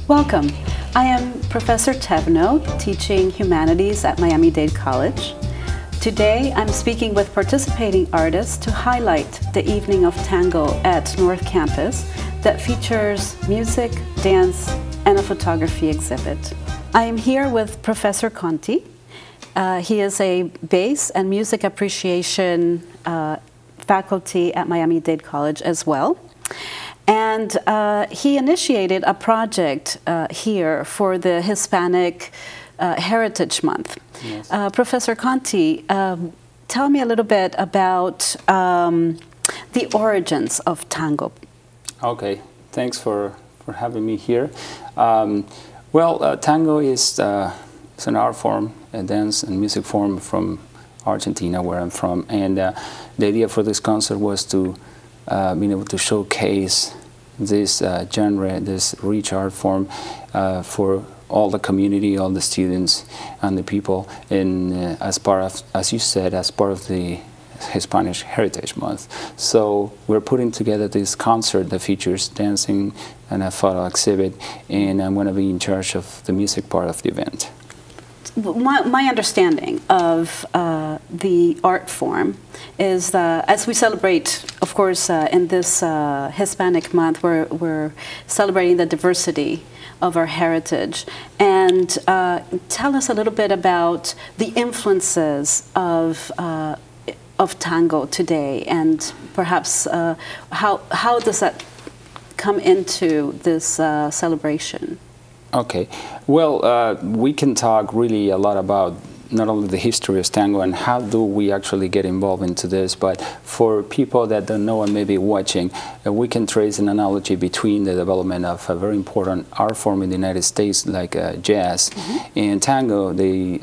Welcome. I am Professor Tevno, teaching humanities at Miami-Dade College. Today, I'm speaking with participating artists to highlight the evening of Tango at North Campus that features music, dance, and a photography exhibit. I am here with Professor Conti. He is a bass and music appreciation faculty at Miami-Dade College as well. And he initiated a project here for the Hispanic Heritage Month. Yes. Professor Conti, tell me a little bit about the origins of tango. Okay, thanks for having me here. Tango is an art form, a dance and music form from Argentina, where I'm from. And the idea for this concert was to being able to showcase this genre, this rich art form for all the community, all the students and the people, and as part of, as you said, as part of the Hispanic Heritage Month. So we're putting together this concert that features dancing and a photo exhibit, and I'm going to be in charge of the music part of the event. My understanding of the art form is as we celebrate, of course, in this Hispanic month, we're celebrating the diversity of our heritage. And tell us a little bit about the influences of tango today, and perhaps how does that come into this celebration? Okay, well, we can talk really a lot about not only the history of tango and how do we actually get involved into this, but for people that don't know and maybe watching, we can trace an analogy between the development of a very important art form in the United States like jazz and tango. They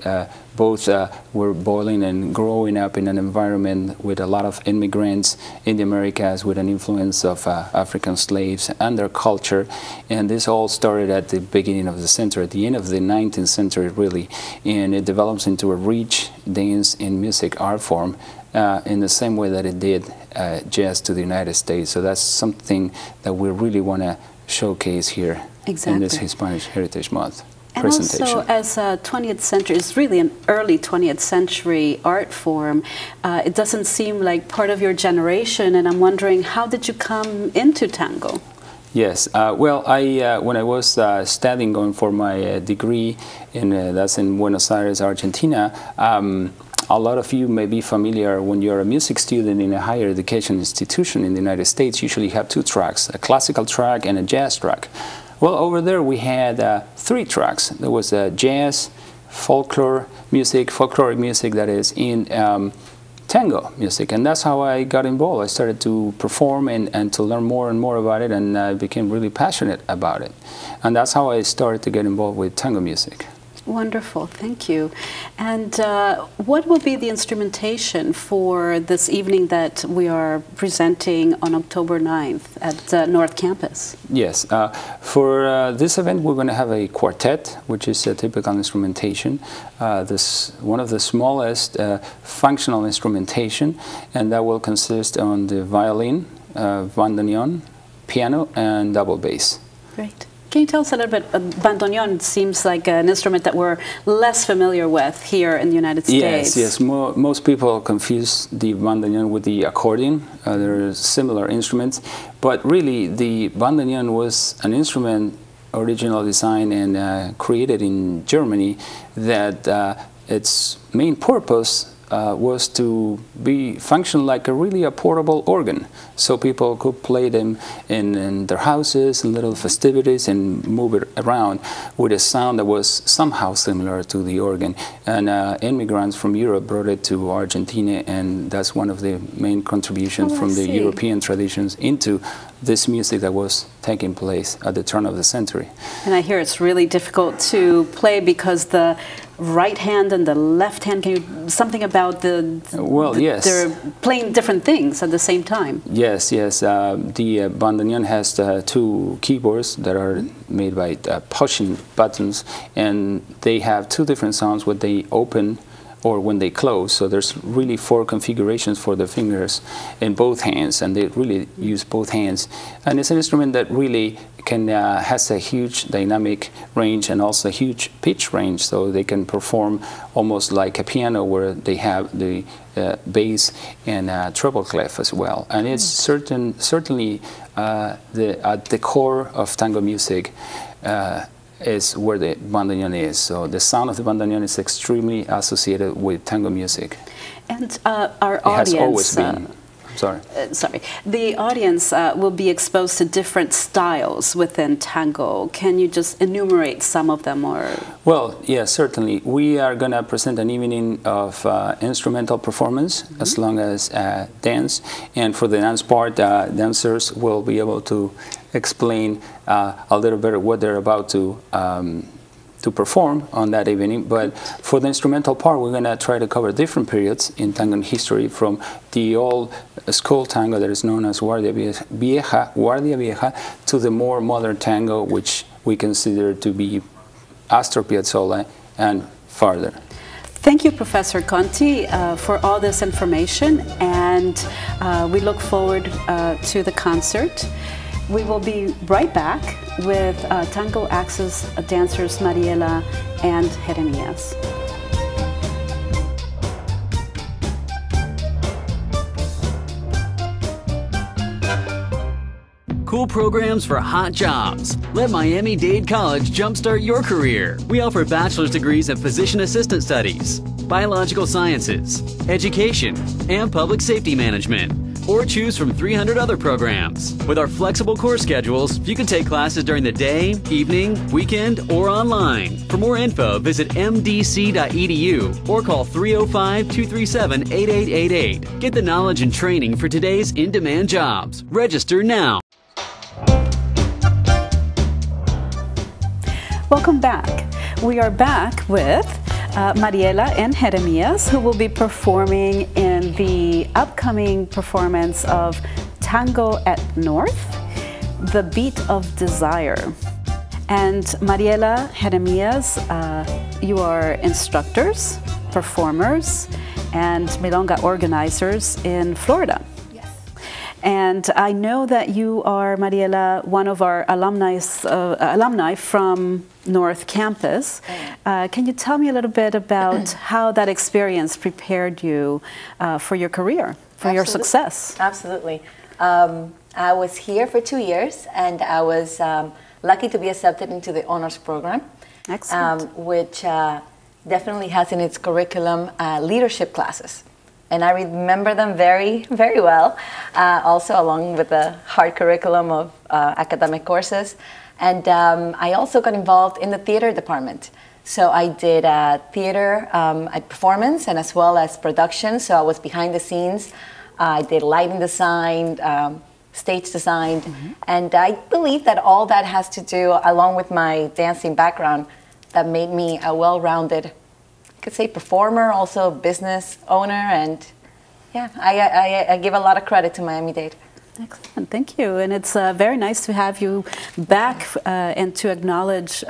both were boiling and growing up in an environment with a lot of immigrants in the Americas, with an influence of African slaves and their culture. And this all started at the beginning of the century, at the end of the 19th century really, and it develops into a rich dance and music art form in the same way that it did jazz to the United States. So that's something that we really want to showcase here in this Hispanic Heritage Month. And also, as 20th century, it's really an early 20th century art form. It doesn't seem like part of your generation, and I'm wondering, how did you come into tango? Yes, well, when I was studying, going for my degree, that's in Buenos Aires, Argentina, a lot of you may be familiar when you're a music student in a higher education institution in the United States. Usually you have two tracks, a classical track and a jazz track. Well, over there we had 3 tracks. There was jazz, folkloric music that is in tango music, and that's how I got involved. I started to perform and to learn more and more about it, and I became really passionate about it. And that's how I started to get involved with tango music. Wonderful, thank you. And what will be the instrumentation for this evening that we are presenting on October 9th at North Campus? Yes, for this event we're going to have a quartet, which is a typical instrumentation. One of the smallest functional instrumentation, and that will consist on the violin, bandoneon, piano, and double bass. Great. Can you tell us a little bit? Bandoneon seems like an instrument that we're less familiar with here in the United States. Yes. Most people confuse the bandoneon with the accordion. They're similar instruments, but really the bandoneon was an instrument originally designed and created in Germany that its main purpose was to function like a portable organ, so people could play them in their houses and little festivities and move it around with a sound that was somehow similar to the organ. And immigrants from Europe brought it to Argentina, and that's one of the main contributions from the European traditions into this music that was taking place at the turn of the century. And I hear it's really difficult to play because the right hand and the left hand, can you, something about yes. They're playing different things at the same time. Yes. The bandoneon has 2 keyboards that are made by pushing buttons, and they have 2 different sounds when they open or when they close. So there's really 4 configurations for the fingers in both hands, and they really use both hands. And it's an instrument that really has a huge dynamic range and also a huge pitch range, so they can perform almost like a piano where they have the bass and treble clef as well. And it's certainly at the core of tango music is where the bandoneon is. So the sound of the bandoneon is extremely associated with tango music. And our audience... It has always been. Sorry. The audience will be exposed to different styles within tango. Can you just enumerate some of them? Or? Well, yeah, certainly. We are going to present an evening of instrumental performance as long as dance. And for the dance part, dancers will be able to explain a little bit what they're about to perform on that evening. But for the instrumental part, we're going to try to cover different periods in tango history, from the old school tango that is known as Guardia Vieja, to the more modern tango, which we consider to be Astor Piazzolla and farther. Thank you, Professor Conti, for all this information, and we look forward to the concert. We will be right back with Tango Axis dancers Mariela and Jeremias. Cool programs for hot jobs. Let Miami-Dade College jumpstart your career. We offer bachelor's degrees in physician assistant studies, biological sciences, education, and public safety management. Or choose from 300 other programs. With our flexible course schedules, you can take classes during the day, evening, weekend, or online. For more info, visit MDC.edu or call 305-237-8888. Get the knowledge and training for today's in-demand jobs. Register now. Welcome back. We are back with Mariela and Jeremias, who will be performing in the upcoming performance of Tango at North, The Beat of Desire. And Mariela, Jeremias, you are instructors, performers, and Milonga organizers in Florida. And I know that you are, Mariela, one of our alumni from North Campus. Can you tell me a little bit about how that experience prepared you for your career, for your success? Absolutely. I was here for 2 years, and I was lucky to be accepted into the honors program. Excellent. Which definitely has in its curriculum leadership classes. And I remember them very, very well, also along with the hard curriculum of academic courses. And I also got involved in the theater department. So I did theater performance and as well as production. So I was behind the scenes. I did lighting design, stage design. And I believe that all that has to do, along with my dancing background, that made me a well-rounded, I could say, performer, also business owner, and yeah, I give a lot of credit to Miami-Dade. Excellent, thank you. And it's very nice to have you back and to acknowledge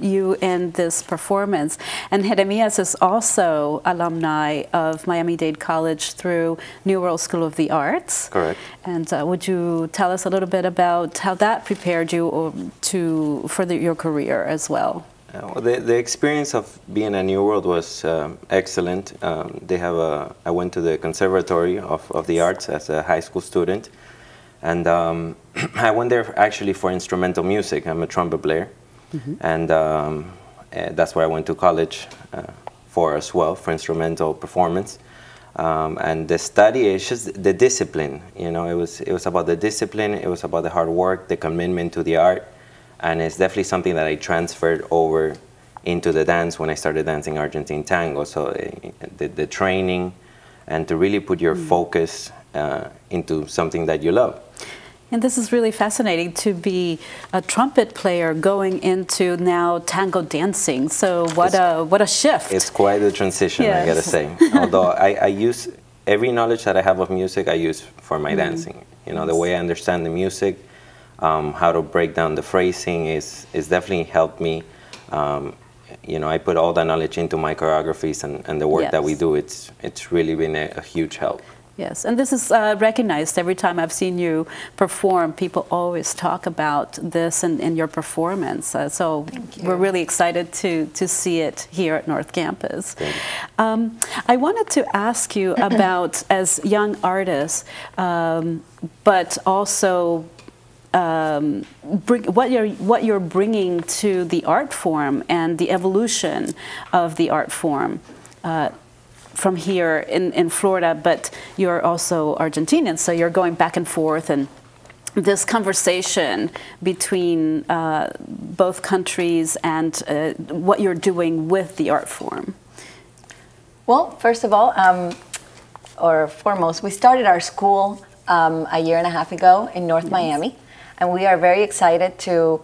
you in this performance. And Jeremias is also alumni of Miami-Dade College through New World School of the Arts. Correct. And would you tell us a little bit about how that prepared you for your career as well? Well, the experience of being at New World was excellent. I went to the Conservatory of the Arts as a high school student, and I went there actually for instrumental music. I'm a trumpet player, and that's where I went to college for as well, for instrumental performance. And the study is just the discipline. You know, it was about the discipline. It was about the hard work, the commitment to the art. And it's definitely something that I transferred over into the dance when I started dancing Argentine tango. So the training and to really put your focus into something that you love. And this is really fascinating to be a trumpet player going into now tango dancing. So what a shift. It's quite a transition, yes. I gotta say. Although I use every knowledge that I have of music, I use for my dancing. You know, the way I understand the music, how to break down the phrasing is definitely helped me you know, I put all that knowledge into my choreographies and the work that we do. It's really been a huge help. Yes, and this is recognized every time I've seen you perform. People always talk about this and your performance. So we're really excited to see it here at North Campus. I wanted to ask you about, as young artists, but also what you're bringing to the art form and the evolution of the art form. From here in Florida, but you're also Argentinian, so you're going back and forth, and this conversation between both countries and what you're doing with the art form. Well, first of all, or foremost, we started our school a year and a half ago in North Miami, and we are very excited to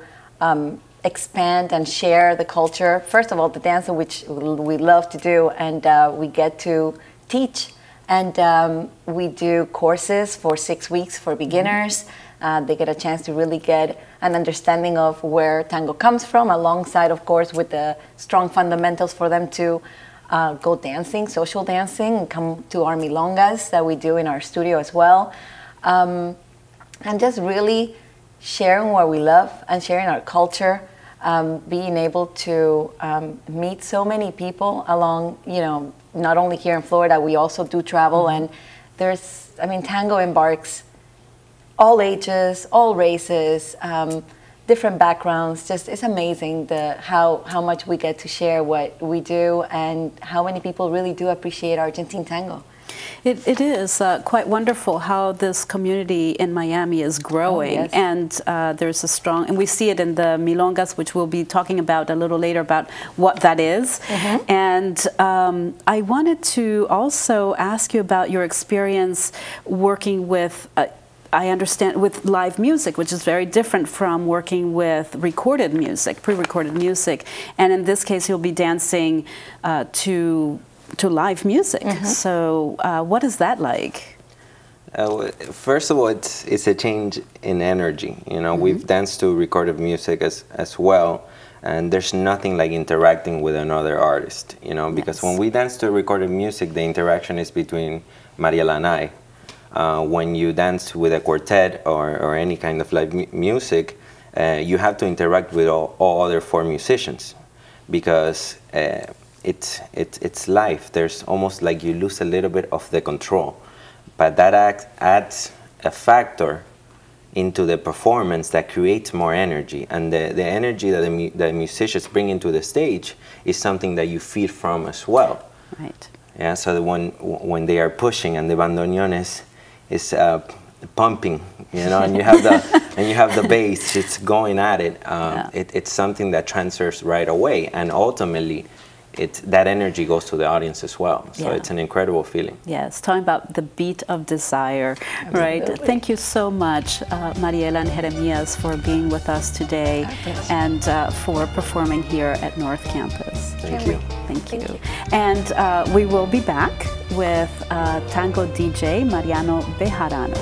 expand and share the culture. First of all, the dance, which we love to do, and we get to teach. And we do courses for 6 weeks for beginners. They get a chance to really get an understanding of where tango comes from, alongside, of course, with the strong fundamentals for them to go dancing, social dancing, and come to our milongas that we do in our studio as well. And just really sharing what we love and sharing our culture. Being able to meet so many people along, you know, not only here in Florida, we also do travel, and there's, I mean, tango embarks all ages, all races, different backgrounds. Just, it's amazing how much we get to share what we do and how many people really do appreciate Argentine tango. It is quite wonderful how this community in Miami is growing, and there's a strong, and we see it in the milongas, which we'll be talking about a little later about what that is. And I wanted to also ask you about your experience working with I understand, with live music, which is very different from working with recorded music, pre-recorded music. And in this case, you'll be dancing to live music. So what is that like? First of all, it's a change in energy. You know, we've danced to recorded music as well, and there's nothing like interacting with another artist, you know, because when we dance to recorded music, the interaction is between Mariela and I. When you dance with a quartet or any kind of live music, you have to interact with all other 4 musicians, because it's live. There's almost like you lose a little bit of the control, but that adds a factor into the performance that creates more energy, and the energy that the musicians bring into the stage is something that you feed from as well. Right. Yeah. So when they are pushing and the bandoneones is pumping, you know, and you have the bass, it's going at it. It's something that transfers right away, and ultimately, that energy goes to the audience as well. So it's an incredible feeling. Yes, talking about the beat of desire, right? Thank you so much, Mariela and Jeremias, for being with us today and for performing here at North Campus. Thank you. Thank you. And we will be back with tango DJ Mariano Bejarano.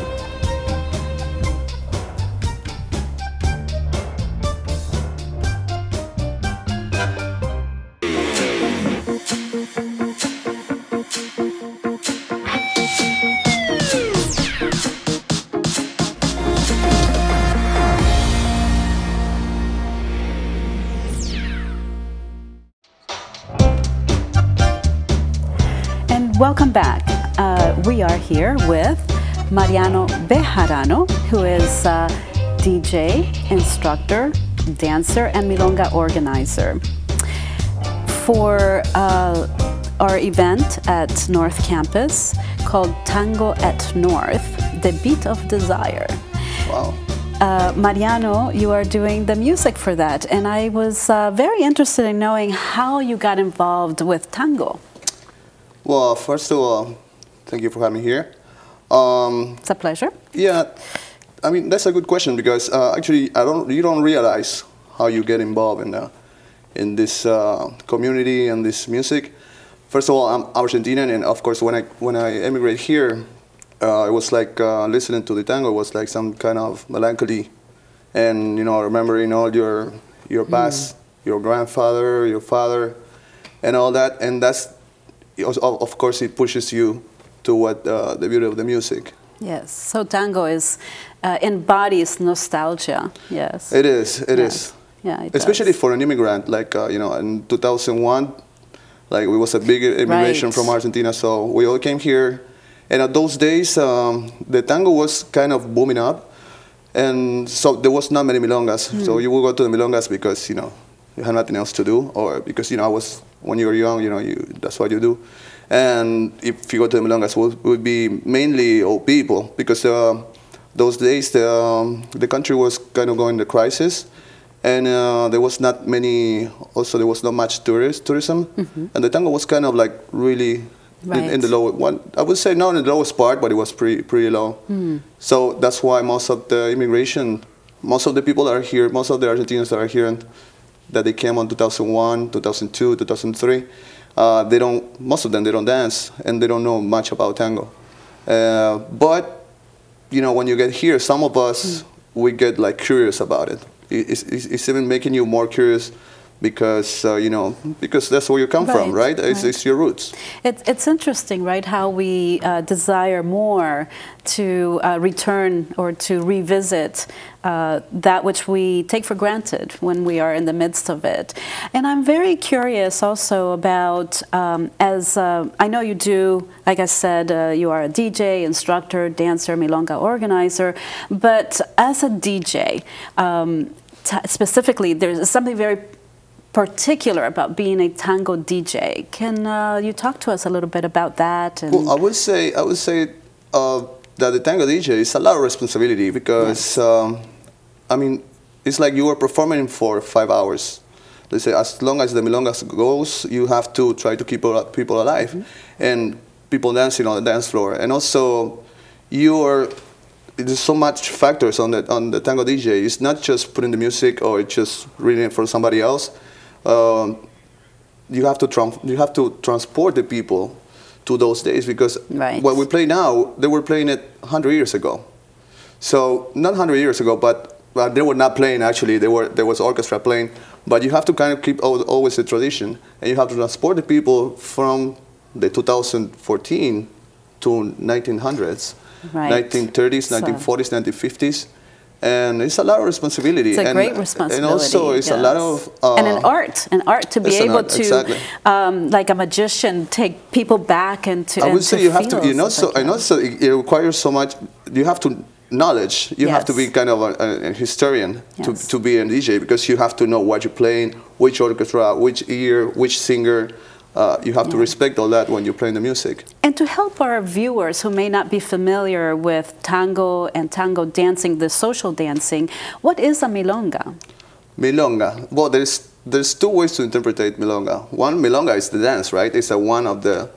Welcome back. We are here with Mariano Bejarano, who is a DJ, instructor, dancer, and milonga organizer. For our event at North Campus called Tango at North, the Beat of Desire. Wow. Mariano, you are doing the music for that, and I was very interested in knowing how you got involved with tango. Well, first of all, thank you for having me here. It's a pleasure. Yeah, I mean, that's a good question, because actually you don't realize how you get involved in this community and this music. First of all, I'm Argentinian, and of course when I emigrated here, it was like listening to the tango was like some kind of melancholy, and you know, remembering all your past your grandfather, your father, and all that. And that's, of course, it pushes you to what the beauty of the music. Yes, so tango embodies nostalgia, yes. It is, it is. Yeah, it especially does. for an immigrant, like, you know, in 2001, like, it was a big immigration Right. from Argentina, so we all came here. And at those days, the tango was kind of booming up, and so there was not many milongas. So you would go to the milongas because, you know, you had nothing else to do, or because, you know, when you were young, you know, that's what you do. And if you go to the milongas, it would be mainly old people, because those days the country was kind of going into crisis, and there was not many, also there was not much tourism, and the tango was kind of like really in the lower one. I would say not in the lowest part, but it was pretty low. So that's why most of the immigration, most of the people that are here, most of the Argentinians that are here, and that they came on 2001, 2002, 2003. Most of them, they don't dance, and they don't know much about tango. But, you know, when you get here, some of us, we get like curious about it. It's even making you more curious because, you know, because that's where you come from, right? It's your roots. It's interesting, right, how we desire more to return or to revisit that which we take for granted when we are in the midst of it. And I'm very curious also about, as I know you do, like I said, you are a DJ, instructor, dancer, milonga organizer, but as a DJ, specifically, there's something very particular about being a tango DJ. Can you talk to us a little bit about that? And well, I would say that the tango DJ is a lot of responsibility because, I mean, it's like you are performing for 5 hours. Let's say as long as the milongas goes, you have to try to keep people alive and people dancing on the dance floor. And also, there's so much factors on the tango DJ. It's not just putting the music or just reading it for somebody else. You have to transport the people to those days, because what we play now, they were playing it 100 years ago. So not 100 years ago, but they were not playing actually. There was orchestra playing, but you have to kind of keep always the tradition, and you have to transport the people from the 2014 to 1900s, 1930s, 1940s, 1950s. And it's a lot of responsibility. It's a great responsibility. And also it's a lot of... and an art to be able to, like a magician, take people back into... I would say you have to, and also it requires so much, you have to knowledge. You have to be kind of a historian to be a DJ, because you have to know what you're playing, which orchestra, which ear, which singer. You have to respect all that when you're playing the music. And to help our viewers who may not be familiar with tango and tango dancing, the social dancing, what is a milonga? Milonga. Well, there's two ways to interpret milonga. One, milonga is the dance, right? It's one of the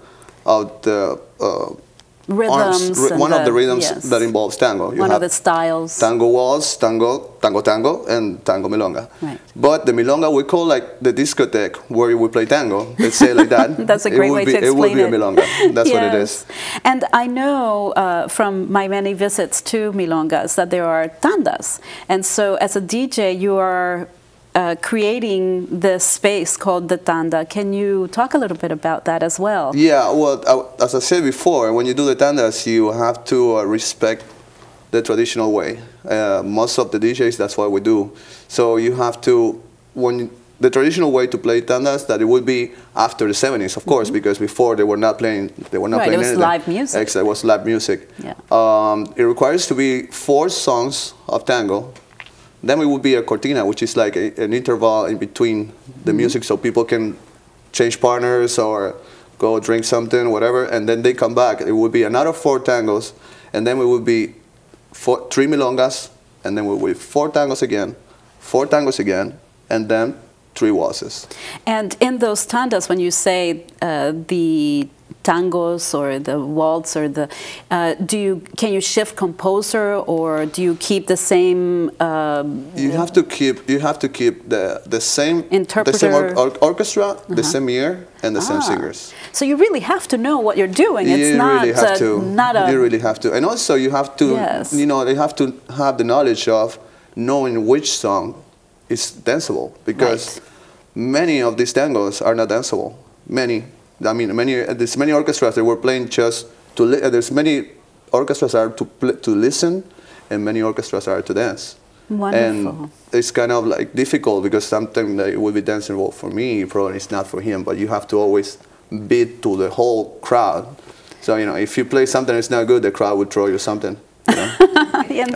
rhythms, one of the rhythms that involves tango. One of the styles. Tango waltz, tango, and tango milonga. Right. But the milonga we call like the discotheque where we play tango. Let's say like that. That's a great way to explain it. It would be a milonga. That's what it is. And I know from my many visits to milongas that there are tandas. And so as a DJ, you are creating this space called the tanda. Can you talk a little bit about that as well? Yeah, well, as I said before, when you do the tandas, you have to respect the traditional way. Most of the DJs, that's what we do. So you have to, the traditional way to play tandas, that it would be after the 70s, of course, because before they were not playing, playing anything. It was live music. Exactly, it was live music. Yeah. It requires to be 4 songs of tango. Then it would be a cortina, which is like an interval in between the music, so people can change partners or go drink something, whatever, and then they come back. It would be another 4 tangos, and then it would be 3 milongas, and then it would be 4 tangos again, 4 tangos again, and then 3 waltzes. And in those tandas, when you say the tangos or the waltz or the, can you shift composer, or do you keep the same? You have to keep the same interpreter, orchestra, the same ear, and the same singers. So you really have to know what you're doing. It's you not really have to. You really have to, and also you have to. You know, they have to have the knowledge of knowing which song is danceable, because many of these tangos are not danceable. Many. I mean, there's many orchestras that were playing just to. There's many orchestras are to listen, and many orchestras are to dance. Wonderful. And it's kind of like difficult because something that would be danceable for me probably it's not for him. But you have to always beat to the whole crowd. So you know, if you play something that's not good, the crowd would throw you something. You know?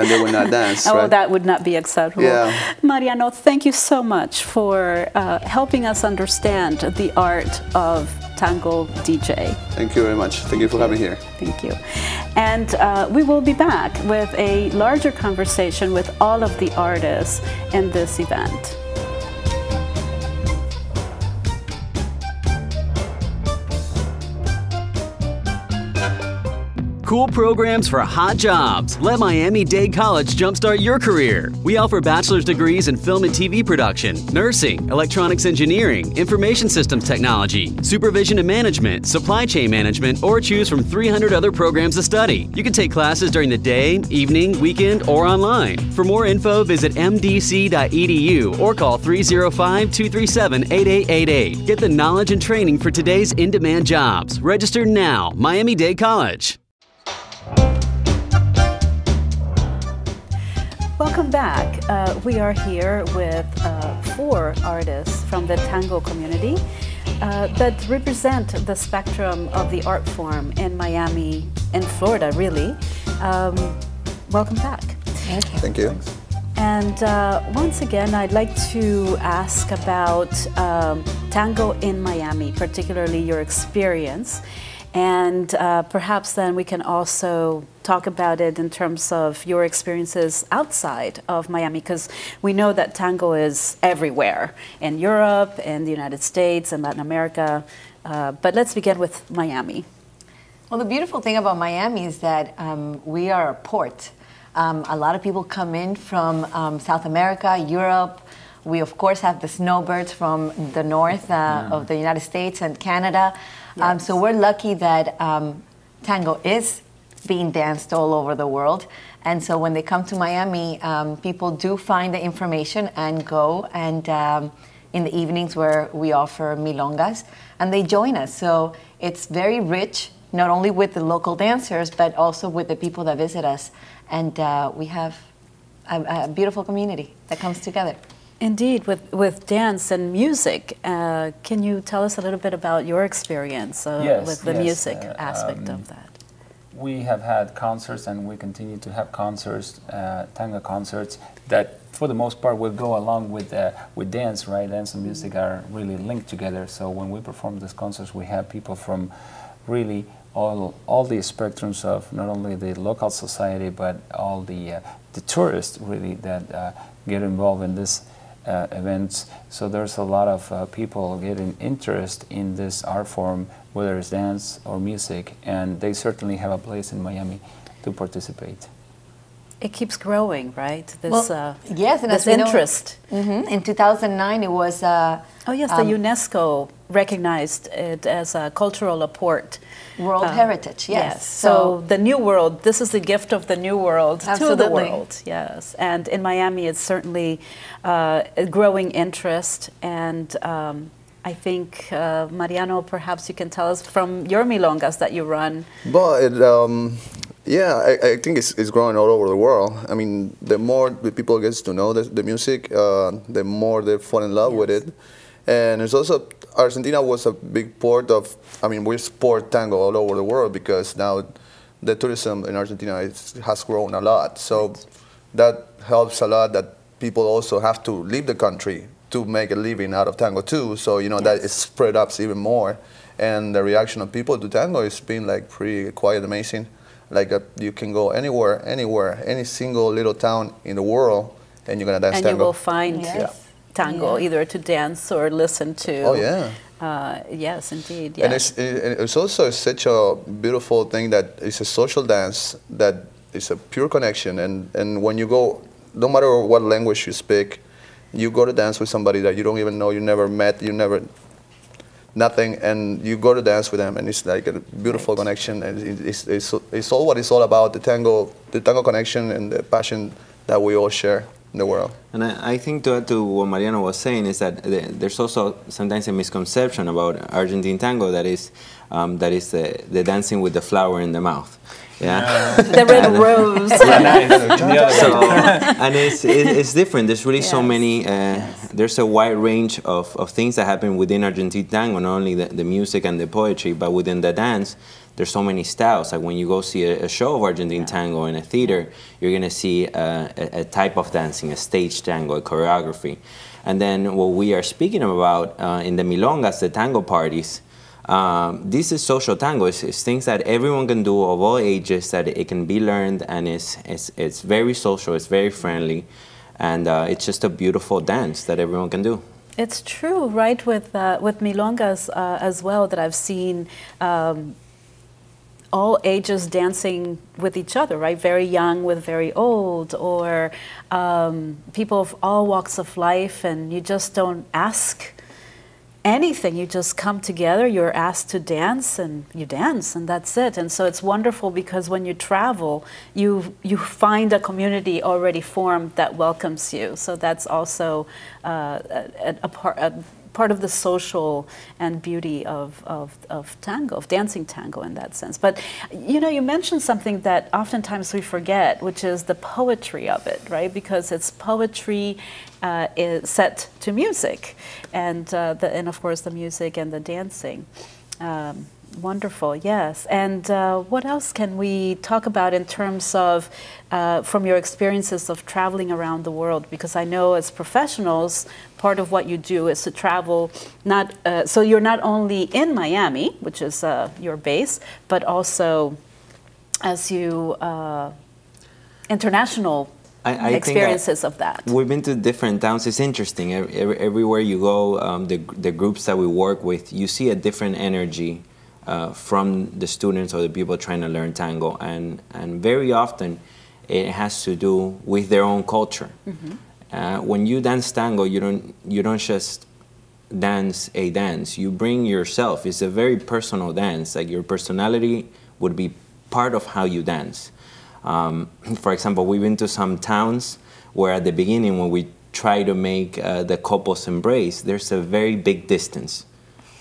And they would not dance. Oh, right? that would not be acceptable. Yeah. Mariano, thank you so much for helping us understand the art of tango DJ. Thank you very much. Thank you for having me here. Thank you. And we will be back with a larger conversation with all of the artists in this event. Cool programs for hot jobs. Let Miami-Dade College jumpstart your career. We offer bachelor's degrees in film and TV production, nursing, electronics engineering, information systems technology, supervision and management, supply chain management, or choose from 300 other programs to study. You can take classes during the day, evening, weekend, or online. For more info, visit mdc.edu or call 305-237-8888. Get the knowledge and training for today's in-demand jobs. Register now. Miami-Dade College. Welcome back. We are here with 4 artists from the tango community that represent the spectrum of the art form in Miami and Florida, really. Welcome back. Thank you. Thank you. And once again, I'd like to ask about tango in Miami, particularly your experience. And perhaps then we can also talk about it in terms of your experiences outside of Miami, because we know that tango is everywhere, in Europe, in the United States, and Latin America. But let's begin with Miami. Well, the beautiful thing about Miami is that we are a port. A lot of people come in from South America, Europe. We, of course, have the snowbirds from the north of the United States and Canada. Yes. So we're lucky that tango is being danced all over the world. And so when they come to Miami, people do find the information and go. And in the evenings where we offer milongas, and they join us. So it's very rich, not only with the local dancers, but also with the people that visit us. And we have a beautiful community that comes together. Indeed, with dance and music. Can you tell us a little bit about your experience with the music aspect of that? We have had concerts, and we continue to have concerts, tango concerts, that for the most part will go along with dance, right? Dance and music are really linked together. So when we perform these concerts, we have people from really all the spectrums of not only the local society, but all the tourists really that get involved in this events. So there's a lot of people getting interest in this art form, whether it's dance or music, and they certainly have a place in Miami to participate. It keeps growing, right? This, yes, and this interest. In 2009, it was... oh yes, the UNESCO recognized it as a cultural apport. World Heritage, yes. So the New World, this is the gift of the New World Absolutely. to the world, yes. And in Miami, it's certainly a growing interest. And I think, Mariano, perhaps you can tell us from your milongas that you run. But yeah, I think it's growing all over the world. I mean, the more the people get to know the music, the more they fall in love with it. And it's also, Argentina was a big port of, I mean, we support tango all over the world because now the tourism in Argentina has grown a lot. So that helps a lot that people also have to leave the country to make a living out of tango too. So, you know, that is spread up even more. And the reaction of people to tango has been like pretty quite amazing. Like you can go anywhere, any single little town in the world, and you're gonna dance tango. And you will find tango either to dance or listen to. Oh yeah. Yes, indeed. And Yes. it's also such a beautiful thing that it's a social dance that is a pure connection. And when you go, no matter what language you speak, you go to dance with somebody that you don't even know, you never met, you never. Nothing, and you go to dance with them, and it's like a beautiful connection, and it's all what it's all about, the tango connection and the passion that we all share. in the world. And I think to add to what Mariano was saying is that there's also sometimes a misconception about Argentine tango that is the dancing with the flower in the mouth. Yeah, the red rose. And it's different. There's really so many. There's a wide range of things that happen within Argentine tango, not only the music and the poetry, but within the dance. There's so many styles. Like when you go see a show of Argentine tango in a theater, you're gonna see a type of dancing, a stage tango, a choreography. And then what we are speaking about in the milongas, the tango parties, this is social tango. It's things that everyone can do of all ages, that it can be learned, and it's very social, it's very friendly, and it's just a beautiful dance that everyone can do. It's true, right, with milongas as well, that I've seen all ages dancing with each other, right? Very young with very old, or people of all walks of life, and you just don't ask anything. You just come together, you're asked to dance, and you dance, and that's it. And so it's wonderful because when you travel, you find a community already formed that welcomes you. So that's also a part of the social and beauty of tango, of dancing tango in that sense. But you know, you mentioned something that oftentimes we forget, which is the poetry of it, right? Because it's poetry is set to music, and of course the music and the dancing. Wonderful, yes. And what else can we talk about in terms of, from your experiences of traveling around the world? Because I know as professionals, part of what you do is to travel, so you're not only in Miami, which is your base, but also as you, international I experiences of that. We've been to different towns. It's interesting. Everywhere you go, the groups that we work with, you see a different energy from the students or the people trying to learn tango, and very often it has to do with their own culture. Mm-hmm. When you dance tango, you don't just dance a dance. You bring yourself. It's a very personal dance. Like your personality would be part of how you dance. For example, we've been to some towns where at the beginning, when we try to make the couples embrace, there's a very big distance.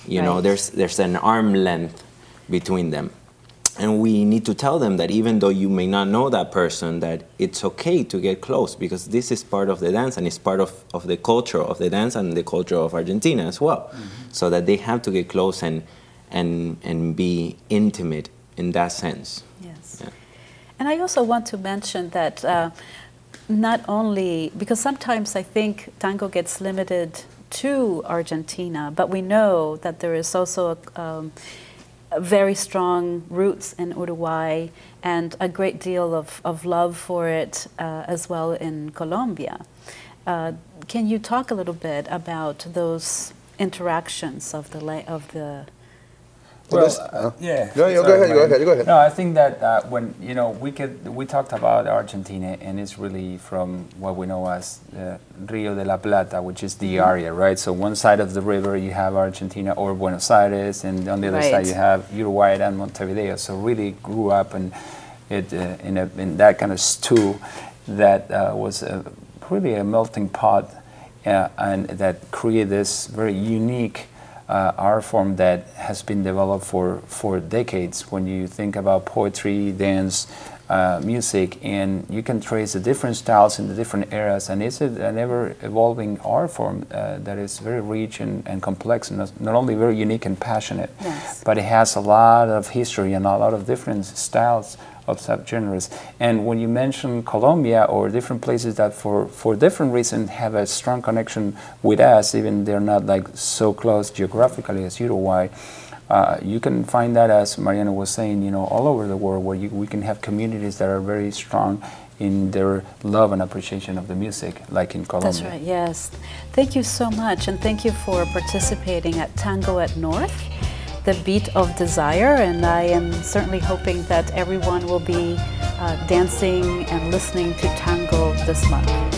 You know, there's an arm length between them. And we need to tell them that even though you may not know that person, that it's okay to get close, because this is part of the dance, and it's part of the culture of the dance and the culture of Argentina as well. Mm-hmm. So that they have to get close and be intimate in that sense. Yes. Yeah. And I also want to mention that not only, because sometimes I think tango gets limited to Argentina, but we know that there is also a very strong roots in Uruguay and a great deal of love for it as well in Colombia. Can you talk a little bit about those interactions of the Well, yeah. Go ahead. No, I think that when we talked about Argentina, and it's really from what we know as Rio de la Plata, which is the area, right? So one side of the river you have Argentina or Buenos Aires, and on the other side you have Uruguay and Montevideo. So really grew up in that kind of stew that was really a melting pot, and that created this very unique art form that has been developed for decades. When you think about poetry, dance, music, and you can trace the different styles in the different eras, and it's an ever-evolving art form that is very rich and complex, and not only very unique and passionate, but it has a lot of history and a lot of different styles of subgenres. And when you mention Colombia or different places that for different reasons have a strong connection with us, even they're not like so close geographically as Uruguay, you can find that, as Mariana was saying, all over the world, where we can have communities that are very strong in their love and appreciation of the music, like in Colombia. That's right, yes. Thank you so much, and thank you for participating at Tango at North, the beat of desire, and I am certainly hoping that everyone will be dancing and listening to tango this month.